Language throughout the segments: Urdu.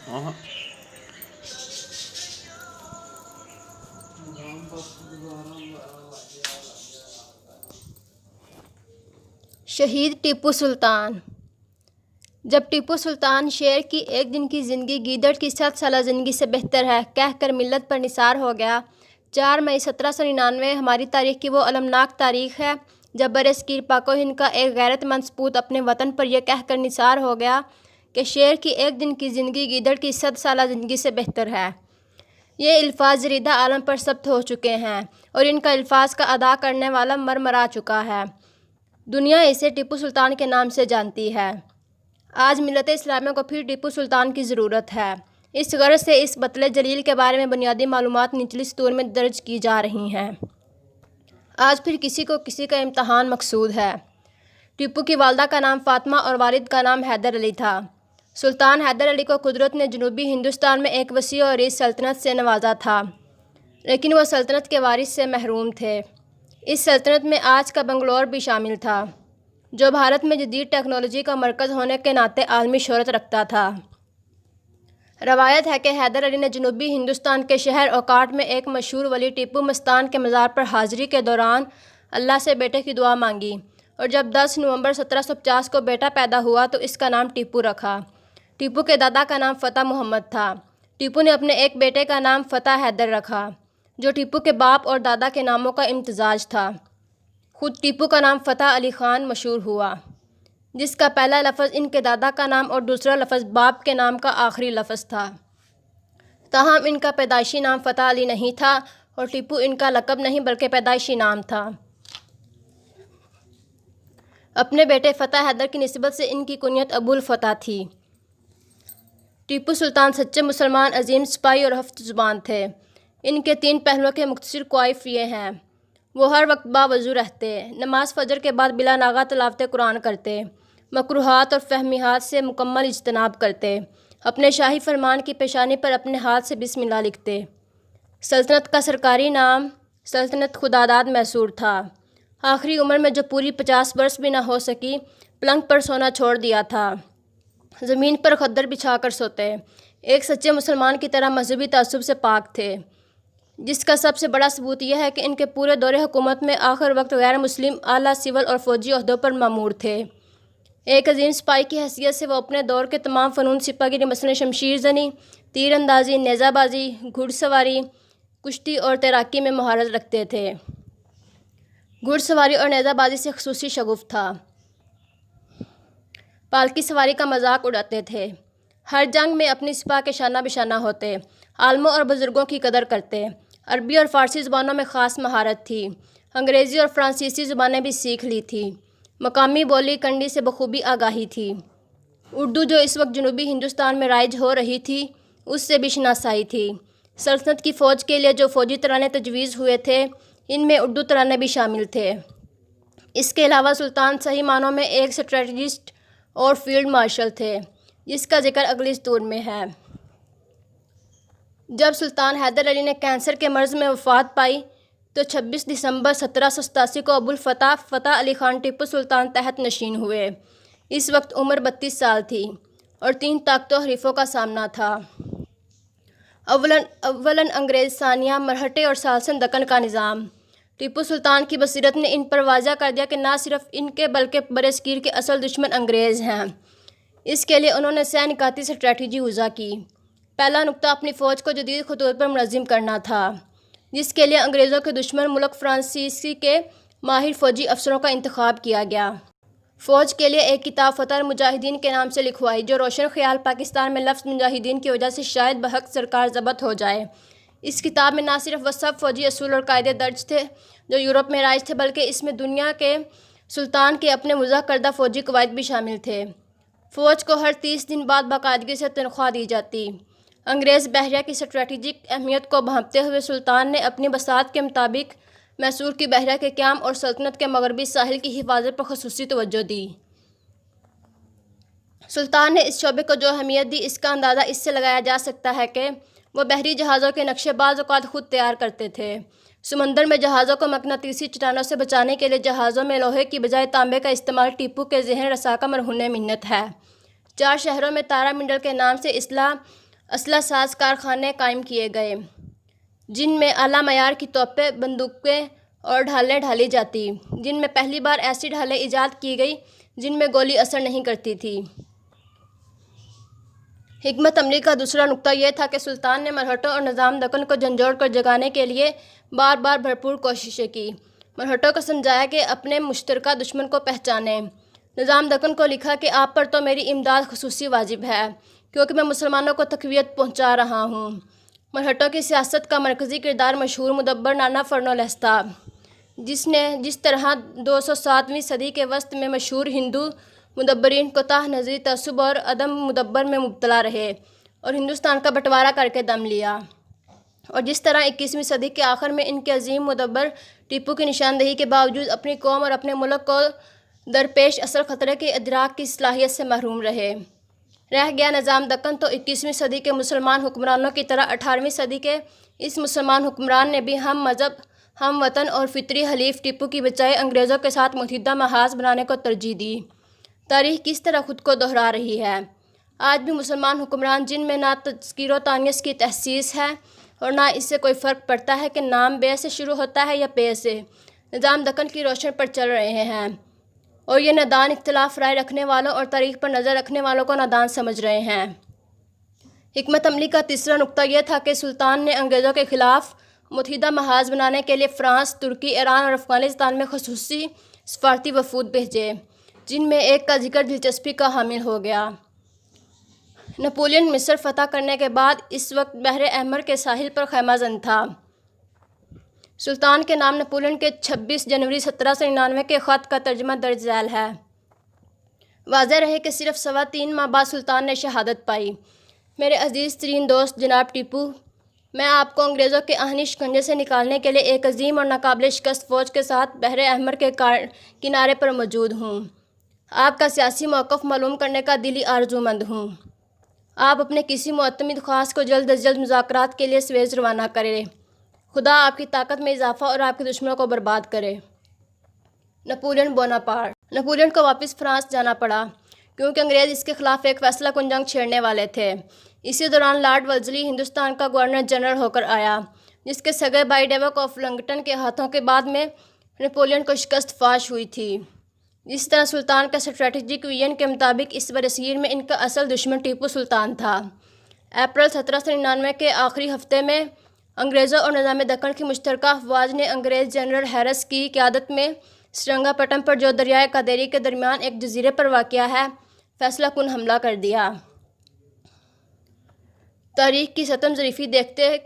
آہا۔ شہید ٹیپو سلطان۔ جب ٹیپو سلطان شیر کی ایک دن کی زندگی گیدڑ کی 7 سالہ زندگی سے بہتر ہے کہہ کر ملت پر نثار ہو گیا، 4 مئی 1799 ہماری تاریخ کی وہ المناک تاریخ ہے جب برصغیر پاک و ہند کا ایک غیرت مند سپوت اپنے وطن پر یہ کہہ کر نثار ہو گیا کہ شیر کی ایک دن کی زندگی گیدڑ کی 7 سالہ زندگی سے بہتر ہے۔ یہ الفاظ جریدہ عالم پر ثبت ہو چکے ہیں اور ان کا الفاظ کا ادا کرنے والا مرمرا چکا ہے۔ دنیا اسے ٹیپو سلطان کے نام سے جانتی ہے۔ آج ملت اسلامیہ کو پھر ٹیپو سلطان کی ضرورت ہے۔ اس غرض سے اس بطل جلیل کے بارے میں بنیادی معلومات نچلی سطور میں درج کی جا رہی ہیں۔ آج پھر کسی کو کسی کا امتحان مقصود ہے۔ ٹیپو کی والدہ کا نام فاطمہ اور والد کا نام حیدر علی تھا۔ سلطان حیدر علی کو قدرت نے جنوبی ہندوستان میں ایک وسیع و عریض سلطنت سے نوازا تھا، لیکن وہ سلطنت کے وارث سے محروم تھے۔ اس سلطنت میں آج کا بنگلور بھی شامل تھا، جو بھارت میں جدید ٹیکنالوجی کا مرکز ہونے کے ناطے عالمی شہرت رکھتا تھا۔ روایت ہے کہ حیدر علی نے جنوبی ہندوستان کے شہر اوکاٹ میں ایک مشہور ولی ٹیپو مستان کے مزار پر حاضری کے دوران اللہ سے بیٹے کی دعا مانگی، اور جب 10 نومبر 1750 کو بیٹا پیدا ہوا تو اس کا نام ٹیپو رکھا۔ ٹیپو کے دادا کا نام فتح محمد تھا۔ ٹیپو نے اپنے ایک بیٹے کا نام فتح حیدر رکھا، جو ٹیپو کے باپ اور دادا کے ناموں کا امتزاج تھا۔ خود ٹیپو کا نام فتح علی خان مشہور ہوا، جس کا پہلا لفظ ان کے دادا کا نام اور دوسرا لفظ باپ کے نام کا آخری لفظ تھا۔ تاہم ان کا پیدائشی نام فتح علی نہیں تھا اور ٹیپو ان کا لقب نہیں بلکہ پیدائشی نام تھا۔ اپنے بیٹے فتح حیدر کی نسبت سے ان کی کنیت ابو الفتح تھی۔ ٹیپو سلطان سچے مسلمان، عظیم سپاہی اور ہفت زبان تھے۔ ان کے 3 پہلوؤں کے مختصر کوائف یہ ہیں: وہ ہر وقت باوضو رہتے، نماز فجر کے بعد بلا ناغہ تلاوت قرآن کرتے، مکروہات اور فحمیات سے مکمل اجتناب کرتے، اپنے شاہی فرمان کی پیشانی پر اپنے ہاتھ سے بسم اللہ لکھتے۔ سلطنت کا سرکاری نام سلطنت خداداد میسور تھا۔ آخری عمر میں جو پوری 50 برس بھی نہ ہو سکی، پلنگ پر سونا چھوڑ دیا تھا، زمین پر خدر بچھا کر سوتے۔ ایک سچے مسلمان کی طرح مذہبی تعصب سے پاک تھے، جس کا سب سے بڑا ثبوت یہ ہے کہ ان کے پورے دور حکومت میں آخر وقت غیر مسلم اعلیٰ سول اور فوجی عہدوں پر مامور تھے۔ ایک عظیم سپاہی کی حیثیت سے وہ اپنے دور کے تمام فنون سپہ گیری مثلاً شمشیر زنی، تیر اندازی، نیزہ بازی، گھڑ سواری، کشتی اور تیراکی میں مہارت رکھتے تھے۔ گھڑ سواری اور نیزہ بازی سے خصوصی شغف تھا۔ پالکی سواری کا مذاق اڑاتے تھے۔ ہر جنگ میں اپنی سپہ کے شانہ بشانہ ہوتے، عالموں اور بزرگوں کی قدر کرتے۔ عربی اور فارسی زبانوں میں خاص مہارت تھی۔ انگریزی اور فرانسیسی زبانیں بھی سیکھ لی تھی۔ مقامی بولی کنڈی سے بخوبی آگاہی تھی۔ اردو جو اس وقت جنوبی ہندوستان میں رائج ہو رہی تھی، اس سے بھی شناسائی تھی۔ سلطنت کی فوج کے لیے جو فوجی ترانے تجویز ہوئے تھے، ان میں اردو ترانے بھی شامل تھے۔ اس کے علاوہ سلطان صحیح معنوں میں ایک اسٹریٹجسٹ اور فیلڈ مارشل تھے، جس کا ذکر اگلی سطور میں ہے۔ جب سلطان حیدر علی نے کینسر کے مرض میں وفات پائی تو 26 دسمبر 1787 کو ابو الفتح فتح علی خان ٹیپو سلطان تحت نشین ہوئے۔ اس وقت عمر 32 سال تھی اور 3 طاقتور حریفوں کا سامنا تھا۔ اولاً انگریز، ثانیہ مرہٹے اور ثالثاً دکن کا نظام۔ ٹیپو سلطان کی بصیرت نے ان پر واضح کر دیا کہ نہ صرف ان کے بلکہ برصغیر کے اصل دشمن انگریز ہیں۔ اس کے لیے انہوں نے سہ نکاتی اسٹریٹجی وضع کی۔ پہلا نکتہ اپنی فوج کو جدید خطوط پر منظم کرنا تھا، جس کے لیے انگریزوں کے دشمن ملک فرانسیسی کے ماہر فوجی افسروں کا انتخاب کیا گیا۔ فوج کے لیے ایک کتاب فتح المجاہدین کے نام سے لکھوائی، جو روشن خیال پاکستان میں لفظ مجاہدین کی وجہ سے شاید بحق سرکار ضبط ہو جائے۔ اس کتاب میں نہ صرف وہ سب فوجی اصول اور قاعدے درج تھے جو یورپ میں رائج تھے، بلکہ اس میں دنیا کے سلطان کے اپنے وضع کردہ فوجی قواعد بھی شامل تھے۔ فوج کو ہر 30 دن بعد باقاعدگی سے تنخواہ دی جاتی۔ انگریز بحریہ کی اسٹریٹجک اہمیت کو بھانپتے ہوئے سلطان نے اپنی بساط کے مطابق میسور کی بحریہ کے قیام اور سلطنت کے مغربی ساحل کی حفاظت پر خصوصی توجہ دی۔ سلطان نے اس شعبے کو جو اہمیت دی، اس کا اندازہ اس سے لگایا جا سکتا ہے کہ وہ بحری جہازوں کے نقشے بعض اوقات خود تیار کرتے تھے۔ سمندر میں جہازوں کو مقناطیسی چٹانوں سے بچانے کے لیے جہازوں میں لوہے کی بجائے تانبے کا استعمال ٹیپو کے ذہن رسا کا مرہون منت ہے۔ 4 شہروں میں تارا منڈل کے نام سے اضلاع اسلحہ ساز کارخانے قائم کیے گئے جن میں اعلیٰ معیار کی توپیں، بندوقیں اور ڈھالیں ڈھالی جاتی، جن میں پہلی بار ایسی ڈھالیں ایجاد کی گئی جن میں گولی اثر نہیں کرتی تھی۔ حکمت عملی کا دوسرا نقطہ یہ تھا کہ سلطان نے مرہٹوں اور نظام دکن کو جھنجھوڑ کر جگانے کے لیے بار بار بھرپور کوششیں کی۔ مرہٹوں کو سمجھایا کہ اپنے مشترکہ دشمن کو پہچانیں۔ نظام دکن کو لکھا کہ آپ پر تو میری امداد خصوصی واجب ہے کیونکہ میں مسلمانوں کو تقویت پہنچا رہا ہوں۔ مرہٹوں کی سیاست کا مرکزی کردار مشہور مدبر نانا فرنولس تھا، جس طرح 207ویں صدی کے وسط میں مشہور ہندو مدبرین کوتاہ نظری، تعصب اور عدم مدبر میں مبتلا رہے اور ہندوستان کا بٹوارا کر کے دم لیا، اور جس طرح 21ویں صدی کے آخر میں ان کے عظیم مدبر ٹیپو کی نشاندہی کے باوجود اپنی قوم اور اپنے ملک کو درپیش اصل خطرے کے ادراک کی صلاحیت سے محروم رہ گیا نظام دکن، تو 21ویں صدی کے مسلمان حکمرانوں کی طرح 18ویں صدی کے اس مسلمان حکمران نے بھی ہم مذہب، ہم وطن اور فطری حلیف ٹیپو کی بجائے انگریزوں کے ساتھ متحدہ محاذ بنانے کو ترجیح دی۔ تاریخ کس طرح خود کو دہرا رہی ہے۔ آج بھی مسلمان حکمران جن میں نہ تذکیر و تانیث کی تحسیس ہے اور نہ اس سے کوئی فرق پڑتا ہے کہ نام بے سے شروع ہوتا ہے یا پے سے، نظام دکن کی روشن پر چل رہے ہیں، اور یہ نادان اختلاف رائے رکھنے والوں اور تاریخ پر نظر رکھنے والوں کو نادان سمجھ رہے ہیں۔ حکمت عملی کا تیسرا نقطہ یہ تھا کہ سلطان نے انگریزوں کے خلاف متحدہ محاذ بنانے کے لیے فرانس، ترکی، ایران اور افغانستان میں خصوصی سفارتی وفود بھیجے، جن میں ایک کا ذکر دلچسپی کا حامل ہو گیا۔ نپولین مصر فتح کرنے کے بعد اس وقت بحر احمر کے ساحل پر خیمہ زن تھا۔ سلطان کے نام نپولین کے 26 جنوری 1799 کے خط کا ترجمہ درج ذیل ہے۔ واضح رہے کہ صرف 3.25 ماہ بعد سلطان نے شہادت پائی۔ میرے عزیز ترین دوست جناب ٹیپو، میں آپ کو انگریزوں کے آہنی شکنجے سے نکالنے کے لیے ایک عظیم اور ناقابل شکست فوج کے ساتھ بحر احمر کے کنارے پر موجود ہوں۔ آپ کا سیاسی موقف معلوم کرنے کا دلی آرزومند ہوں۔ آپ اپنے کسی معتمد خاص کو جلد از جلد مذاکرات کے لیے سویز روانہ کریں۔ خدا آپ کی طاقت میں اضافہ اور آپ کے دشمنوں کو برباد کرے۔ نپولین بوناپارٹ۔ نپولین کو واپس فرانس جانا پڑا کیونکہ انگریز اس کے خلاف ایک فیصلہ کن جنگ چھیڑنے والے تھے۔ اسی دوران لارڈ ولزلی ہندوستان کا گورنر جنرل ہو کر آیا، جس کے سگے بھائی ڈیوک آف لنگٹن کے ہاتھوں کے بعد میں نپولین کو شکست فاش ہوئی تھی۔ اس طرح سلطان کے اسٹریٹجک ویژن کے مطابق اس برصغیر میں ان کا اصل دشمن ٹیپو سلطان تھا۔ اپریل 1799 کے آخری ہفتے میں انگریزوں اور نظام دکن کی مشترکہ افواج نے انگریز جنرل ہیرس کی قیادت میں سرنگا پٹم پر، جو دریائے کاویری کے درمیان ایک جزیرے پر واقع ہے، فیصلہ کن حملہ کر دیا۔ تاریخ کی ستم ظریفی دیکھتے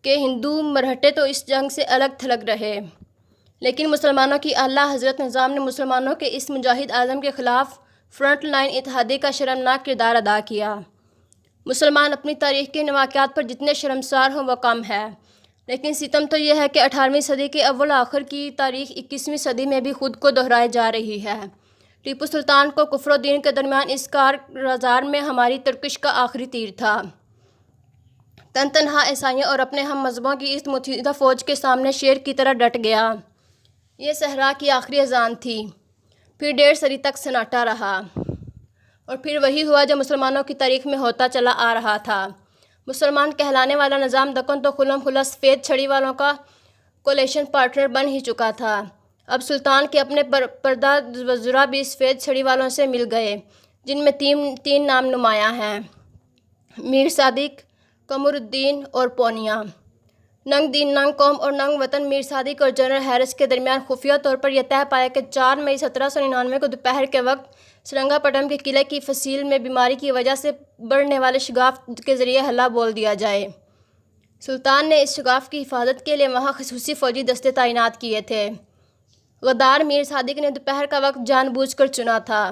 کہ ہندو مرہٹے تو اس جنگ سے الگ تھلگ رہے، لیکن مسلمانوں کی اعلیٰ حضرت نظام نے مسلمانوں کے اس مجاہد اعظم کے خلاف فرنٹ لائن اتحادی کا شرمناک کردار ادا کیا۔ مسلمان اپنی تاریخ کے واقعات پر جتنے شرمسار ہوں وہ کم ہے، لیکن ستم تو یہ ہے کہ 18ویں صدی کے اول آخر کی تاریخ 21ویں صدی میں بھی خود کو دہرائے جا رہی ہے۔ ٹیپو سلطان کو کفر و دین کے درمیان اس کارزار میں ہماری ترکش کا آخری تیر تھا۔ تن تنہا عیسائیوں اور اپنے ہم مذہبوں کی اس متحدہ فوج کے سامنے شیر کی طرح ڈٹ گیا۔ یہ صحرا کی آخری اذان تھی۔ پھر 1.5 صدی تک سناٹا رہا، اور پھر وہی ہوا جو مسلمانوں کی تاریخ میں ہوتا چلا آ رہا تھا۔ مسلمان کہلانے والا نظام دکن تو خلم خلا سفید چھڑی والوں کا کولیشن پارٹنر بن ہی چکا تھا۔ اب سلطان کے اپنے پردہ وزراء بھی سفید چھڑی والوں سے مل گئے، جن میں تین نام نمایاں ہیں: میر صادق، قمر الدین اور پونیا۔ ننگ دین، ننگ قوم اور ننگ وطن میر صادق اور جنرل ہیرس کے درمیان خفیہ طور پر یہ طے پایا کہ 4 مئی 1799 کو دوپہر کے وقت سرنگا پٹم کے قلعے کی فصیل میں بیماری کی وجہ سے بڑھنے والے شگاف کے ذریعے حلہ بول دیا جائے۔ سلطان نے اس شگاف کی حفاظت کے لیے وہاں خصوصی فوجی دستے تعینات کیے تھے۔ غدار میر صادق نے دوپہر کا وقت جان بوجھ کر چنا تھا۔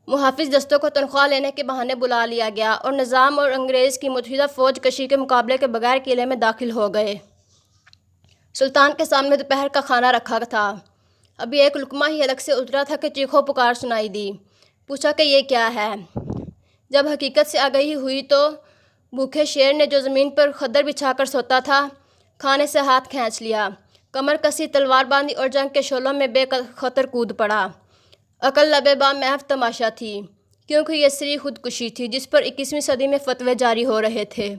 محافظ دستوں کو تنخواہ لینے کے بہانے بلا لیا گیا اور نظام اور انگریز کی متحدہ فوج کشی کے مقابلے کے بغیر قلعے میں داخل ہو گئے۔ سلطان کے سامنے دوپہر کا کھانا رکھا تھا۔ ابھی ایک لقمہ ہی حلق سے اترا تھا کہ چیخو پکار سنائی دی۔ پوچھا کہ یہ کیا ہے؟ جب حقیقت سے آگہی ہوئی تو بھوکے شیر نے، جو زمین پر خدر بچھا کر سوتا تھا، کھانے سے ہاتھ کھینچ لیا، کمر کسی، تلوار باندھی اور جنگ کے شعلوں میں بے خطر کود پڑا۔ عقل لبے بام محو تماشا تھی کیونکہ یہ سری خودکشی تھی جس پر 21ویں صدی میں فتوے جاری ہو رہے تھے۔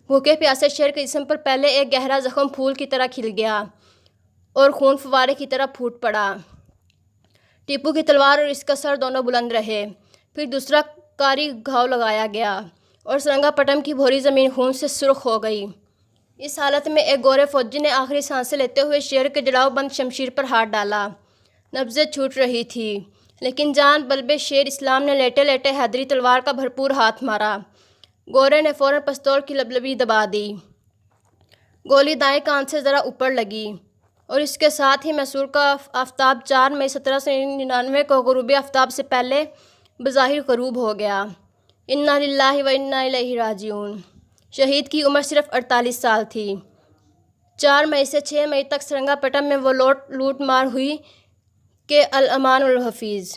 بھوکے پیاسے شیر کے جسم پر پہلے ایک گہرا زخم پھول کی طرح کھل گیا اور خون فوارے کی طرح پھوٹ پڑا۔ ٹیپو کی تلوار اور اس کا سر دونوں بلند رہے۔ پھر دوسرا کاری گھاؤ لگایا گیا اور سرنگا پٹم کی بھوری زمین خون سے سرخ ہو گئی۔ اس حالت میں ایک گورے فوجی نے آخری سانسیں لیتے ہوئے شیر کے جڑاؤ بند شمشیر پر ہاتھ ڈالا۔ نبضیں چھوٹ رہی تھی لیکن جان بلبے شیر اسلام نے لیٹے لیٹے حیدری تلوار کا بھرپور ہاتھ مارا۔ گورے نے فوراً پستول کی لبلبی دبا دی۔ گولی دائیں کان سے ذرا اوپر لگی اور اس کے ساتھ ہی میسور کا آفتاب 4 مئی 1799 کو غروب آفتاب سے پہلے بظاہر غروب ہو گیا۔ انا للہ و انا الیہ راجعون۔ شہید کی عمر صرف 48 سال تھی۔ 4 مئی سے 6 مئی تک سرنگا پٹم میں وہ لوٹ مار ہوئی کہ الامان الحفیظ۔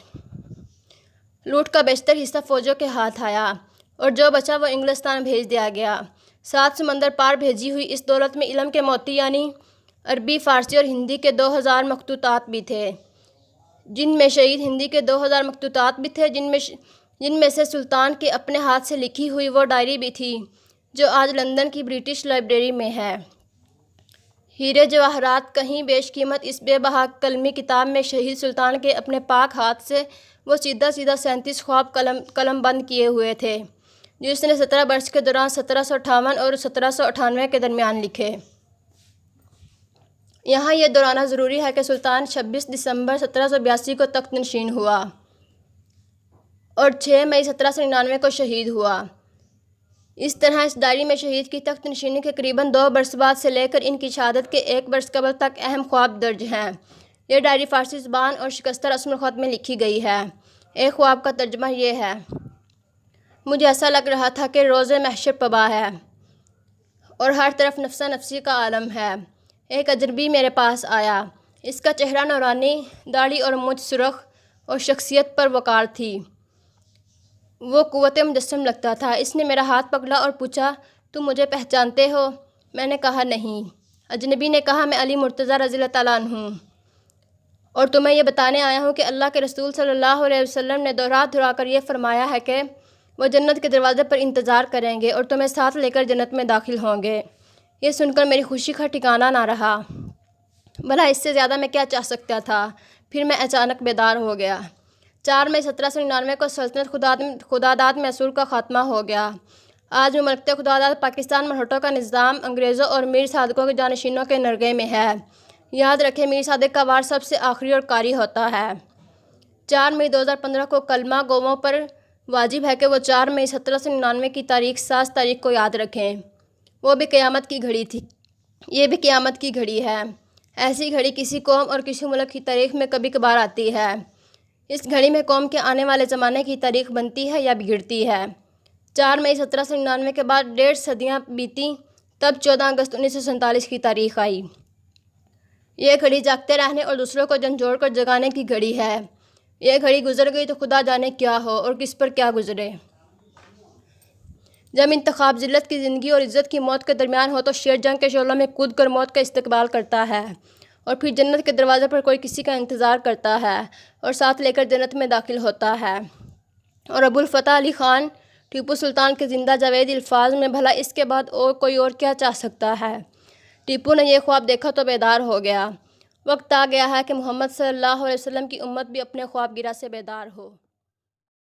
لوٹ کا بیشتر حصہ فوجوں کے ہاتھ آیا اور جو بچا وہ انگلستان بھیج دیا گیا۔ 7 سمندر پار بھیجی ہوئی اس دولت میں علم کے موتی یعنی عربی، فارسی اور ہندی کے 2000 مخطوطات بھی تھے، جن میں شہید ہندی کے 2000 مخطوطات بھی تھے، جن میں سے سلطان کے اپنے ہاتھ سے لکھی ہوئی وہ ڈائری بھی تھی جو آج لندن کی برٹش لائبریری میں ہے۔ ہیرے جواہرات کہیں بیش قیمت اس بے بہا قلمی کتاب میں شہید سلطان کے اپنے پاک ہاتھ سے وہ سیدھا 37 خواب قلم بند کیے ہوئے تھے جو اس نے 17 برس کے دوران 1758 اور 1798 کے درمیان لکھے۔ یہاں یہ دہرانا ضروری ہے کہ سلطان 26 دسمبر 1782 کو تخت نشین ہوا اور 6 مئی 1799 کو شہید ہوا۔ اس طرح اس ڈائری میں شہید کی تخت نشینی کے قریباً 2 برس بعد سے لے کر ان کی شہادت کے 1 برس قبل تک اہم خواب درج ہیں۔ یہ ڈائری فارسی زبان اور شکستہ رسم الخط میں لکھی گئی ہے۔ ایک خواب کا ترجمہ یہ ہے: مجھے ایسا لگ رہا تھا کہ روز محشر پبا ہے اور ہر طرف نفسا نفسی کا عالم ہے۔ ایک اجنبی میرے پاس آیا۔ اس کا چہرہ نورانی، داڑھی اور مونچھ سرخ اور شخصیت پر وقار تھی۔ وہ قوت مجسم لگتا تھا۔ اس نے میرا ہاتھ پکڑا اور پوچھا، تم مجھے پہچانتے ہو؟ میں نے کہا نہیں۔ اجنبی نے کہا، میں علی مرتضیٰ رضی اللہ تعالیٰ عنہ ہوں اور تمہیں یہ بتانے آیا ہوں کہ اللہ کے رسول صلی اللہ علیہ وسلم نے دہرا کر یہ فرمایا ہے کہ وہ جنت کے دروازے پر انتظار کریں گے اور تمہیں ساتھ لے کر جنت میں داخل ہوں گے۔ یہ سن کر میری خوشی کا ٹھکانہ نہ رہا۔ بھلا اس سے زیادہ میں کیا چاہ سکتا تھا؟ پھر میں اچانک بیدار ہو گیا۔ 4 مئی 1799 کو سلطنت خداداد میسور کا خاتمہ ہو گیا۔ آج مملکت خداداد پاکستان مرہٹوں کا نظام انگریزوں اور میر صادقوں کے جانشینوں کے نرغے میں ہے۔ یاد رکھیں، میر صادق کا وار سب سے آخری اور قاری ہوتا ہے۔ 4 مئی 2015 کو کلمہ گوؤں پر واجب ہے کہ وہ 4 مئی 1799 کی تاریخ ساز تاریخ کو یاد رکھیں۔ وہ بھی قیامت کی گھڑی تھی، یہ بھی قیامت کی گھڑی ہے۔ ایسی گھڑی کسی قوم اور کسی ملک کی تاریخ میں کبھی کبھار آتی ہے۔ اس گھڑی میں قوم کے آنے والے زمانے کی تاریخ بنتی ہے یا بگڑتی ہے۔ 4 مئی 1799 کے بعد 1.5 صدیاں بیتیں، تب 14 اگست 1947 کی تاریخ آئی۔ یہ گھڑی جاگتے رہنے اور دوسروں کو جھنجھوڑ کر جگانے کی گھڑی ہے۔ یہ گھڑی گزر گئی تو خدا جانے کیا ہو اور کس پر کیا گزرے۔ جب انتخاب ذلت کی زندگی اور عزت کی موت کے درمیان ہو تو شیر جنگ کے شعلوں میں کود کر موت کا استقبال کرتا ہے اور پھر جنت کے دروازے پر کوئی کسی کا انتظار کرتا ہے اور ساتھ لے کر جنت میں داخل ہوتا ہے۔ اور ابو الفتح علی خان ٹیپو سلطان کے زندہ جاوید الفاظ میں، بھلا اس کے بعد کوئی اور کیا چاہ سکتا ہے؟ ٹیپو نے یہ خواب دیکھا تو بیدار ہو گیا۔ وقت آ گیا ہے کہ محمد صلی اللہ علیہ وسلم کی امت بھی اپنے خواب گرا سے بیدار ہو۔